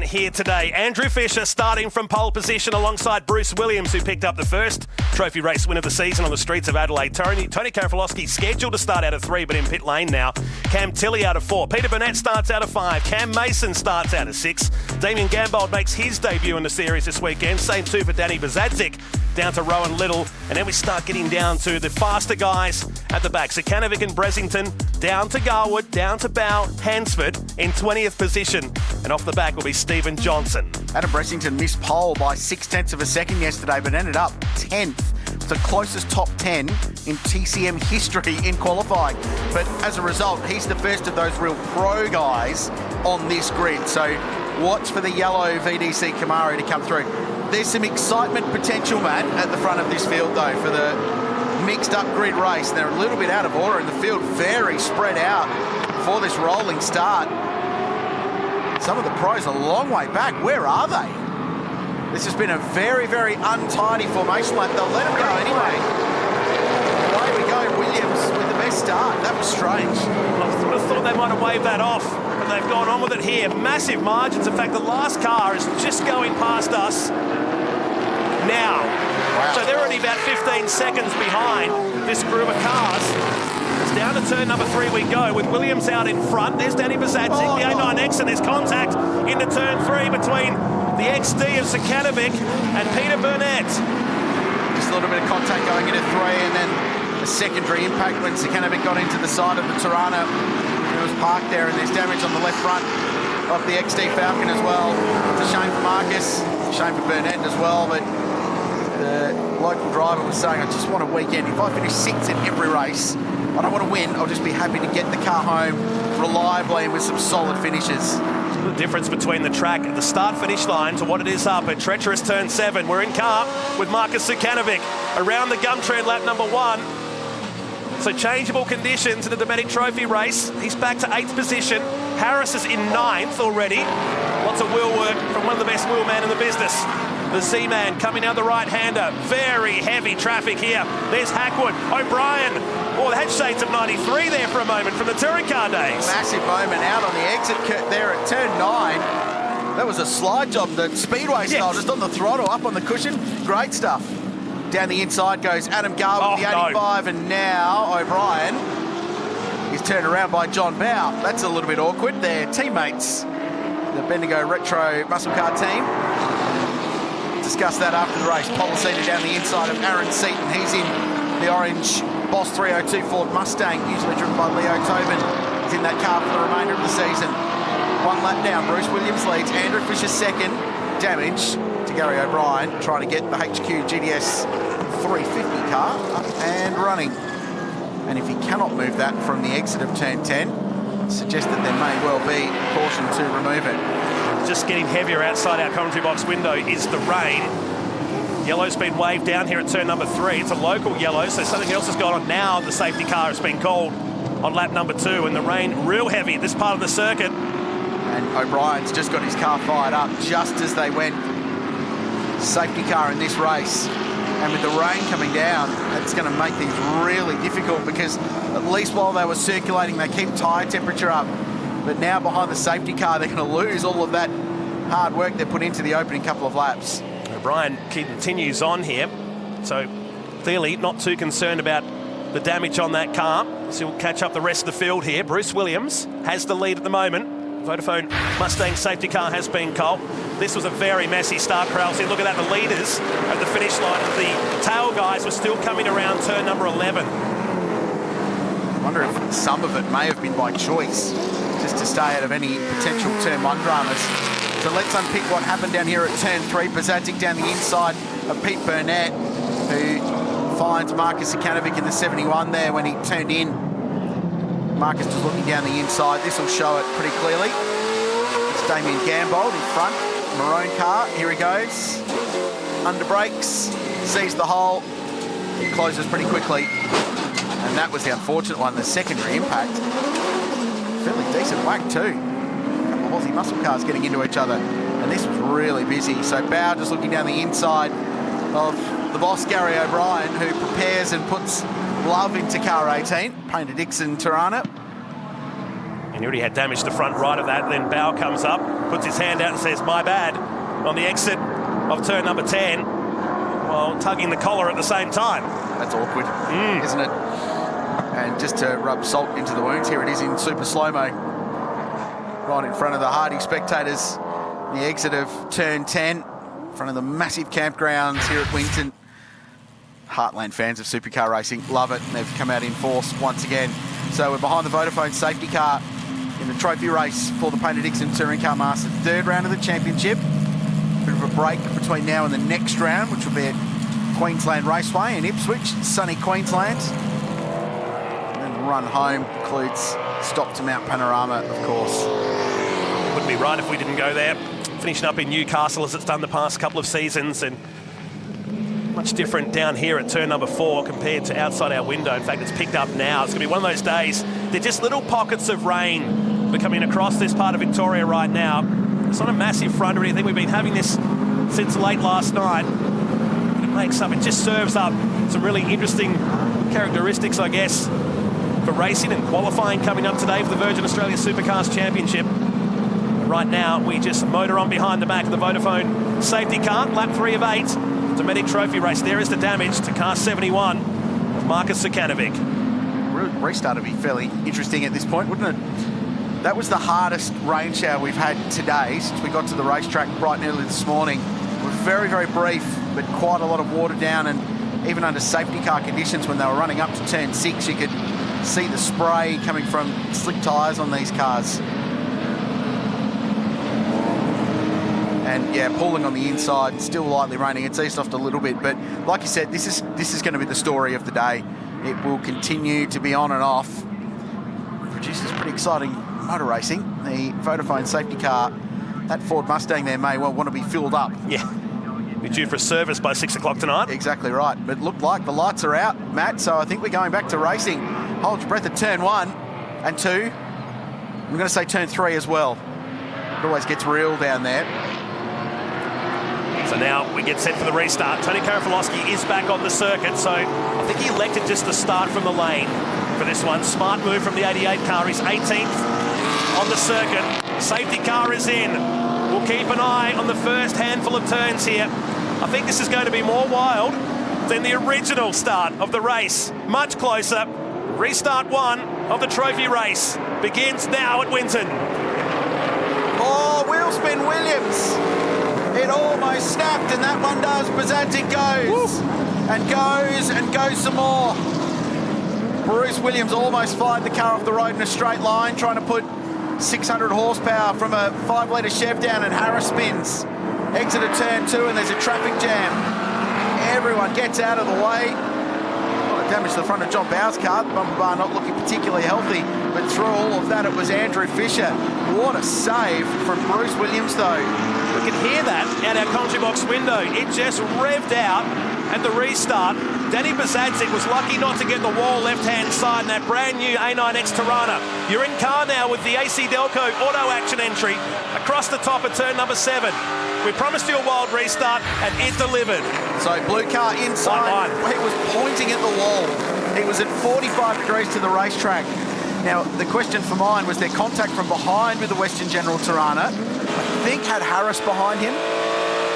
here today. Andrew Fisher starting from pole position alongside Bruce Williams, who picked up the first trophy race win of the season on the streets of Adelaide. Tony Karafalowski scheduled to start out of 3, but in pit lane now. Cam Tilley out of 4. Peter Burnett starts out of 5. Cam Mason starts out of 6. Damien Gambold makes his debut in the series this weekend. Same too for Danny Bazadzik. Down to Rowan Little, and then we start getting down to the faster guys at the back. Sakanovic and Bresington, down to Garwood, down to Bow, Hansford in 20th position. And off the back will be Stephen Johnson. Adam Bresington missed pole by 0.6 of a second yesterday, but ended up 10th. It's the closest top 10 in TCM history in qualifying. But as a result, he's the first of those real pro guys on this grid. So watch for the yellow VDC Camaro to come through. There's some excitement potential, Matt, at the front of this field, though, for the mixed-up grid race. They're a little bit out of order in the field, very spread out for this rolling start. Some of the pros a long way back. Where are they? This has been a very, very untidy formation lap. They'll let them go anyway. Away we go, Williams with the best start. That was strange. I would have thought they might have waved that off, but they've gone on with it here. Massive margins. In fact, the last car is just going past us now. Wow. So they're already about 15 seconds behind this group of cars. It's down to turn number 3 we go, with Williams out in front. There's Danny Bazadzik, the A9X, and there's contact into turn 3 between the XD of Sakanovic and Peter Burnett. Just a little bit of contact going into 3, and then a secondary impact when Sakanovic got into the side of the Tirana. It was parked there, and there's damage on the left front of the XD Falcon as well. It's a shame for Marcus, shame for Burnett as well, but the local driver was saying, I just want a weekend. If I finish 6th in every race, I don't want to win. I'll just be happy to get the car home reliably and with some solid finishes. The difference between the track at the start-finish line to what it is up at treacherous turn 7. We're in car with Marcus Sakanovic around the Gumtree at lap number 1. So changeable conditions in the Dometic Trophy race. He's back to 8th position. Harris is in 9th already. Lots of wheel work from one of the best wheelmen in the business. The Z-Man coming out the right-hander. Very heavy traffic here. There's Hackwood. O'Brien. Oh, the hatch shades of 93 there for a moment from the touring car days. Massive moment out on the exit there at turn 9. That was a slide job, the speedway style, just on the throttle, up on the cushion. Great stuff. Down the inside goes Adam Garwood, the 85, and now O'Brien is turned around by John Bow. That's a little bit awkward. They're teammates, the Bendigo Retro muscle car team. Discuss that after the race. Policina down the inside of Aaron Seaton. He's in the orange Boss 302 Ford Mustang, usually driven by Leo Tobin. He's in that car for the remainder of the season. 1 lap down, Bruce Williams leads. Andrew Fisher second. Damage to Gary O'Brien, trying to get the HQ GDS 350 car up and running. And if he cannot move that from the exit of turn 10, suggests that there may well be caution to remove it. Just getting heavier outside our commentary box window is the rain. Yellow's been waved down here at turn number 3. It's a local yellow, so something else has gone on now. The safety car has been called on lap number 2, and the rain real heavy at this part of the circuit. And O'Brien's just got his car fired up just as they went. Safety car in this race. And with the rain coming down, it's going to make things really difficult, because at least while they were circulating, they keep tyre temperature up. But now behind the safety car, they're going to lose all of that hard work they put into the opening couple of laps. O'Brien continues on here, so clearly not too concerned about the damage on that car. So he'll catch up the rest of the field here. Bruce Williams has the lead at the moment. Vodafone Mustang safety car has been called. This was a very messy start, Krause. Look at that, the leaders at the finish line. The tail guys were still coming around turn number 11. I wonder if some of it may have been by choice, just to stay out of any potential turn 1 dramas. So let's unpick what happened down here at turn 3. Bazadzik down the inside of Pete Burnett, who finds Marcus Sakanovic in the 71 there when he turned in. Marcus was looking down the inside. This will show it pretty clearly. It's Damien Gambold in front, maroon car. Here he goes. Under brakes, sees the hole, closes pretty quickly. And that was the unfortunate one, the secondary impact. Fairly decent whack too. A couple of Aussie muscle cars getting into each other. And this was really busy. So Bow just looking down the inside of the boss, Gary O'Brien, who prepares and puts love into car 18, painted Dixon Tirana. he already had damage to the front right of that. Then Bow comes up, puts his hand out and says, "My bad," on the exit of turn number 10, while tugging the collar at the same time. That's awkward, isn't it? And just to rub salt into the wounds, here it is in super slow-mo. Right in front of the hardy spectators, the exit of turn 10, in front of the massive campgrounds here at Winton. Heartland fans of supercar racing love it, and they've come out in force once again. So we're behind the Vodafone safety car in the trophy race for the Painted Dixon Touring Car Masters, third round of the championship. Bit of a break between now and the next round, which will be at Queensland Raceway in Ipswich, sunny Queensland. And then the run home includes stop to Mount Panorama, of course. Wouldn't be right if we didn't go there. Finishing up in Newcastle as it's done the past couple of seasons, and much different down here at turn number 4 compared to outside our window. In fact, it's picked up now. It's going to be one of those days. They're just little pockets of rain that are coming across this part of Victoria right now. It's not a massive front or anything. We've been having this since late last night. It makes up, it just serves up some really interesting characteristics, I guess, for racing and qualifying coming up today for the Virgin Australia Supercars Championship. Right now, we just motor on behind the back of the Vodafone safety car, lap 3 of 8. Dometic Trophy race. There is the damage to car 71 of Marcus Sukanovic. Restart would be fairly interesting at this point, wouldn't it? That was the hardest rain shower we've had today since we got to the racetrack bright and early this morning. It was very, very brief, but quite a lot of water down, and even under safety car conditions when they were running up to turn 6, you could see the spray coming from slick tyres on these cars. And yeah, pooling on the inside, still lightly raining. It's eased off a little bit, but like you said, this is going to be the story of the day. It will continue to be on and off. Produces pretty exciting motor racing. The Vodafone safety car, that Ford Mustang there may well want to be filled up. Yeah, we're due for a service by 6 o'clock tonight. Exactly right, but it looked like the lights are out, Matt, so I think we're going back to racing. Hold your breath at turn 1 and 2. I'm going to say turn 3 as well. It always gets real down there. So now we get set for the restart. Tony Karafalowski is back on the circuit, so I think he elected just to start from the lane for this one. Smart move from the 88 car. He's 18th on the circuit. Safety car is in. We'll keep an eye on the first handful of turns here. I think this is going to be more wild than the original start of the race. Much closer. Restart 1 of the trophy race begins now at Winton. Oh, wheel spin Williams. It almost snapped, and that one does. Bazantic goes. Woo. And goes some more. Bruce Williams almost fired the car off the road in a straight line, trying to put 600 horsepower from a 5-litre Chev down, and Harris spins. Exit at turn 2, and there's a traffic jam. Everyone gets out of the way. A lot of damage to the front of John Bow's car. The bumper bar not looking particularly healthy, but through all of that, it was Andrew Fisher. What a save from Bruce Williams, though. We can hear that out our commentary box window. It just revved out at the restart. Danny Bazantic was lucky not to get the wall left-hand side in that brand new A9X Tirana. You're in car now with the AC Delco auto action entry across the top of turn number 7. We promised you a wild restart, and it delivered. So blue car inside. He was pointing at the wall. He was at 45 degrees to the racetrack. Now, the question for mine, was there contact from behind with the Western General Tirana? I think had Harris behind him,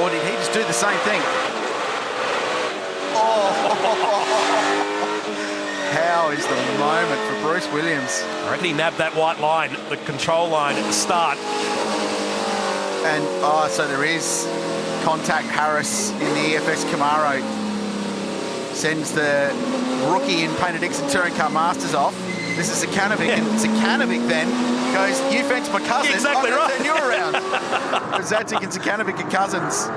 or did he just do the same thing? Oh, how is the moment for Bruce Williams? I reckon he nabbed that white line, the control line at the start. And, so there is contact. Harris in the EFS Camaro sends the rookie in Painted Dixon Touring Car Masters off. This is Sukanovic, and Sukanovic then goes, "You fenced my cousin, exactly I'm right. turn you around." Bazantic and Sukanovic are cousins.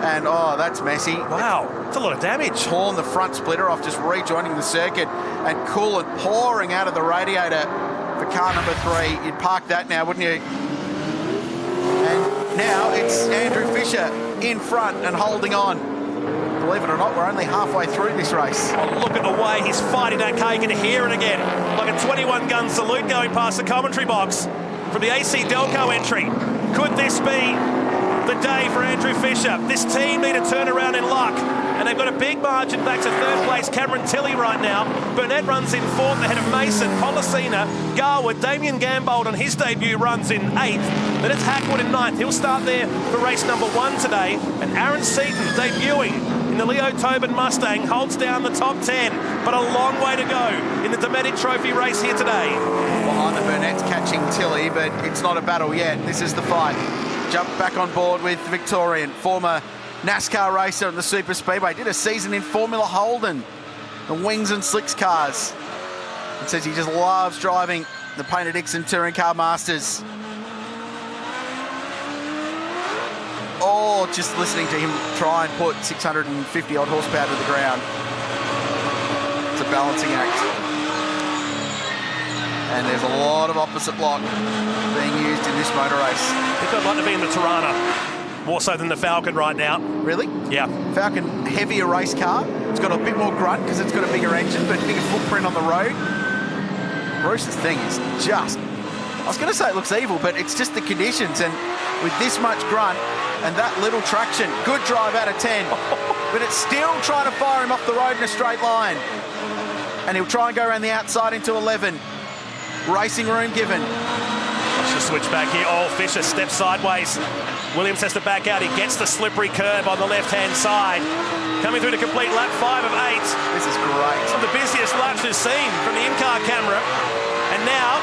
And, that's messy. Wow, that's a lot of damage. Torn the front splitter off, just rejoining the circuit, and coolant pouring out of the radiator for car number 3. You'd park that now, wouldn't you? And now it's Andrew Fisher in front and holding on. Believe it or not, we're only halfway through this race. Oh, look at the way he's fighting that car. You can hear it again. Like a 21-gun salute going past the commentary box from the AC Delco entry. Could this be the day for Andrew Fisher. This team need a turnaround in luck, and they've got a big margin back to third place. Cameron Tilley right now. Burnett runs in fourth ahead of Mason, Policina, Garwood. Damien Gambold on his debut runs in eighth. Then it's Hackwood in ninth. He'll start there for race number 1 today. And Aaron Seaton debuting in the Leo Tobin Mustang holds down the top 10, but a long way to go in the Dometic Trophy race here today. Behind the Burnett's catching Tilley, but it's not a battle yet. This is the fight. Jump back on board with Victorian, former NASCAR racer at the Super Speedway. Did a season in Formula Holden, the Wings and Slicks cars. And says he just loves driving the Painter Dixon Touring Car Masters. Oh, just listening to him try and put 650 odd horsepower to the ground. It's a balancing act. And there's a lot of opposite block being used in this motor race. I think I'd like to be in the Tirana, more so than the Falcon right now. Really? Yeah. Falcon, heavier race car. It's got a bit more grunt because it's got a bigger engine, but bigger footprint on the road. Bruce's thing is just, I was going to say it looks evil, but it's just the conditions. And with this much grunt and that little traction, good drive out of 10, but it's still trying to fire him off the road in a straight line. And he'll try and go around the outside into 11. Racing room given. Watch the switch back here. Oh, Fisher steps sideways. Williams has to back out. He gets the slippery curb on the left-hand side. Coming through to complete lap 5 of 8. This is great. One of the busiest laps we've seen from the in-car camera. And now,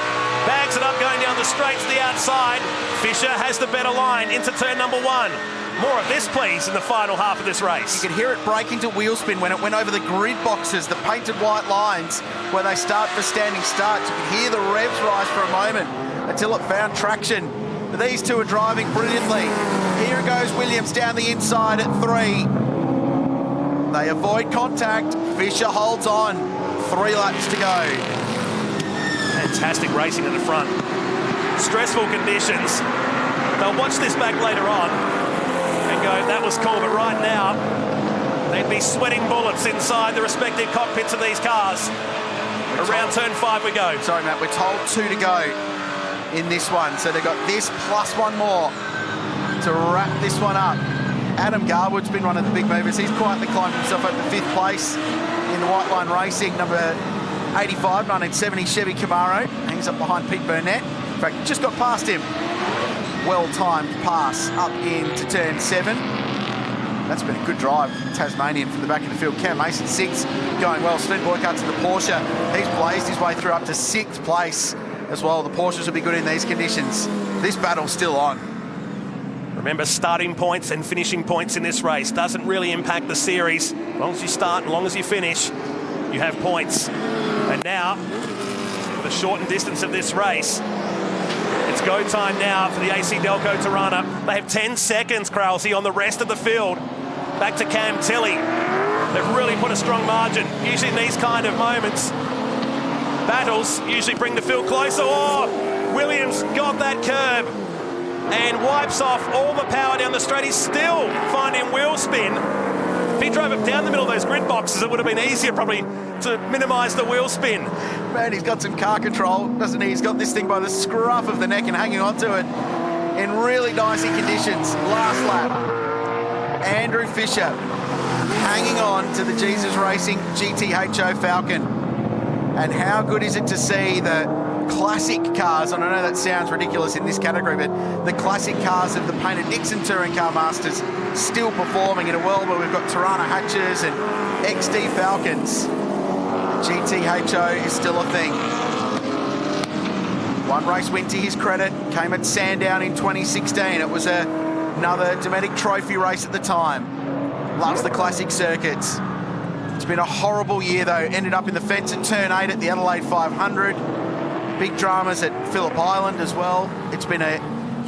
bags it up going down the straight to the outside. Fisher has the better line into turn number 1. More of this, please, in the final half of this race. You could hear it break into wheel spin when it went over the grid boxes, the painted white lines where they start for standing starts. You could hear the revs rise for a moment until it found traction. But these two are driving brilliantly. Here goes Williams down the inside at 3. They avoid contact. Fisher holds on. 3 laps to go. Fantastic racing at the front. Stressful conditions. They'll watch this back later on and go, that was cool, but right now they'd be sweating bullets inside the respective cockpits of these cars. Around turn 5 we go. Sorry, Matt, we're told 2 to go in this one. So they've got this plus 1 more to wrap this one up. Adam Garwood's been one of the big movers. He's quietly climbed himself up to 5th place in the White Line Racing, number 85, 1970 Chevy Camaro. Hangs up behind Pete Burnett. In fact, just got past him. Well-timed pass up into turn 7. That's been a good drive. Tasmanian from the back of the field. Cam Mason 6, going well. Sven Boycott to the Porsche. He's blazed his way through up to 6th place as well. The Porsches will be good in these conditions. This battle's still on. Remember, starting points and finishing points in this race doesn't really impact the series. As long as you start, as long as you finish, you have points. And now, for the shortened distance of this race, it's go time now for the AC Delco Tirana. They have 10 seconds, Krause, on the rest of the field. Back to Cam Tilley. They've really put a strong margin. Usually in these kind of moments, battles usually bring the field closer. Oh, Williams got that curb and wipes off all the power down the straight. He's still finding wheel spin. If he drove it down the middle of those grid boxes, it would have been easier probably to minimise the wheel spin. Man, he's got some car control, doesn't he? He's got this thing by the scruff of the neck and hanging onto it in really dicey conditions. Last lap, Andrew Fisher hanging on to the Jesus Racing GTHO Falcon. And how good is it to see the classic cars, and I know that sounds ridiculous in this category, but the classic cars of the Painter Dixon Touring Car Masters still performing in a world where we've got Tirana hatches and XD Falcons. GTHO is still a thing. One race win to his credit, came at Sandown in 2016. It was another Dometic Trophy race at the time. Loves the classic circuits. It's been a horrible year though. Ended up in the fence at turn 8 at the Adelaide 500. Big dramas at Phillip Island as well. It's been a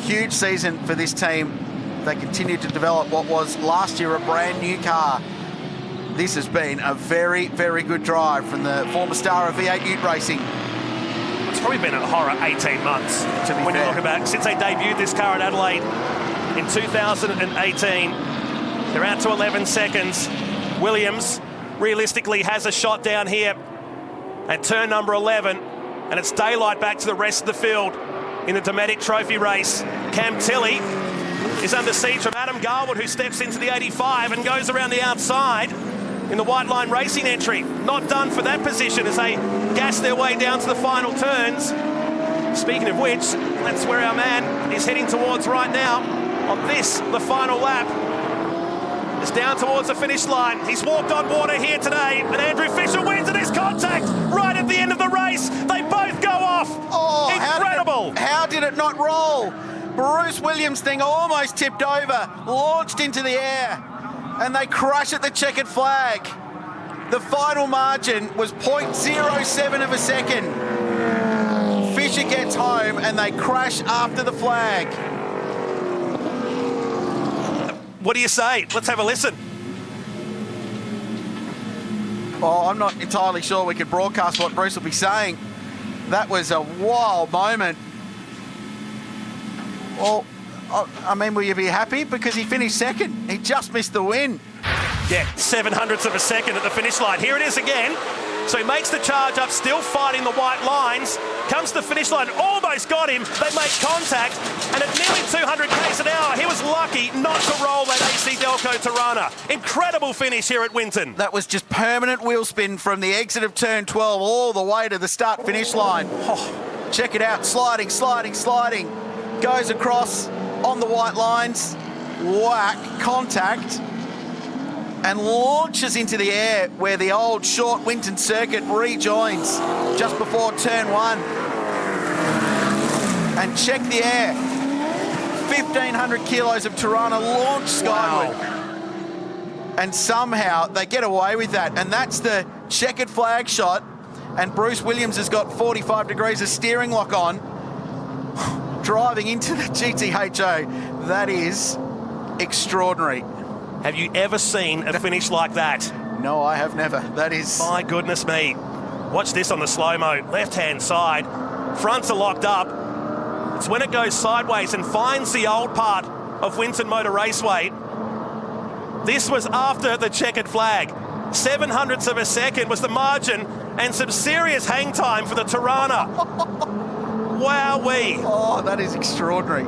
huge season for this team. They continue to develop what was last year a brand new car. This has been a very, very good drive from the former star of V8 Ute Racing. It's probably been a horror 18 months when you look back. Since they debuted this car at Adelaide in 2018, they're out to 11 seconds. Williams realistically has a shot down here at turn number 11, and it's daylight back to the rest of the field in the Dometic Trophy race. Cam Tilley is under siege from Adam Garwood, who steps into the 85 and goes around the outside in the white line racing entry. Not done for that position as they gas their way down to the final turns. Speaking of which, that's where our man is heading towards right now. On this, the final lap, is down towards the finish line. He's walked on water here today, and Andrew Fisher wins, and there's contact right at the end of the race. They both go off. Oh, incredible. How did it not roll? Bruce Williams' thing almost tipped over, launched into the air, and they crush at the checkered flag. The final margin was 0.07 of a second. Fisher gets home, and they crash after the flag. What do you say? Let's have a listen. Oh, I'm not entirely sure we could broadcast what Bruce will be saying. That was a wild moment. Well, I mean, will you be happy? Because he finished second. He just missed the win. Yeah, 7/100ths of a second at the finish line. Here it is again. So he makes the charge up, still fighting the white lines. Comes to the finish line, almost got him. They make contact, and at nearly 200 k's an hour, he was lucky not to roll that AC Delco Tirana. Incredible finish here at Winton. That was just permanent wheel spin from the exit of turn 12 all the way to the start-finish line. Oh, check it out, sliding, sliding, sliding. Goes across on the white lines, whack, contact, and launches into the air where the old short Winton circuit rejoins just before turn 1. And check the air. 1,500 kilos of Tirana launched skyward. Wow. And somehow they get away with that. And that's the checkered flag shot. And Bruce Williams has got 45 degrees of steering lock on, driving into the GTHO. That is extraordinary. Have you ever seen a finish like that? No, I have never. That is... My goodness me. Watch this on the slow-mo. Left-hand side. Fronts are locked up. It's when it goes sideways and finds the old part of Winton Motor Raceway. This was after the checkered flag. 7/100ths of a second was the margin, and some serious hang time for the Tirana. Wowee. Oh, that is extraordinary.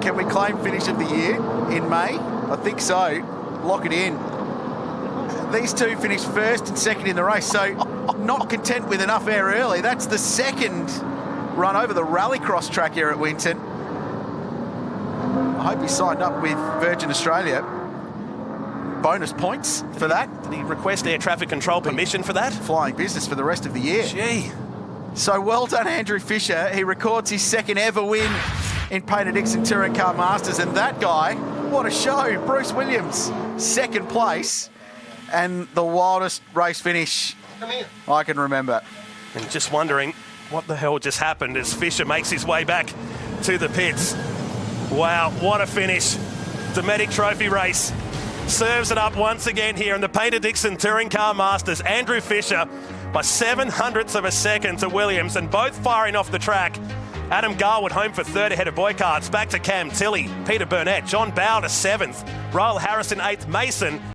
Can we claim finish of the year in May? I think so. Lock it in. These two finished first and second in the race, so not content with enough air early. That's the second run over the rallycross track here at Winton. I hope he signed up with Virgin Australia. Bonus points for that. Did he request air traffic control permission for that? Flying business for the rest of the year. Gee. So well done, Andrew Fisher. He records his second ever win in Paynter Dixon Touring Car Masters, and that guy, what a show. Bruce Williams, second place, and the wildest race finish I can remember. And just wondering what the hell just happened as Fisher makes his way back to the pits. Wow, what a finish. Dometic Trophy race serves it up once again here in the Paynter Dixon Touring Car Masters. Andrew Fisher by 7/100ths of a second to Williams, and both firing off the track. Adam Garwood home for third ahead of Boycarts. Back to Cam Tilley, Peter Burnett, John Bowder 7th, Ryle Harrison 8th, Mason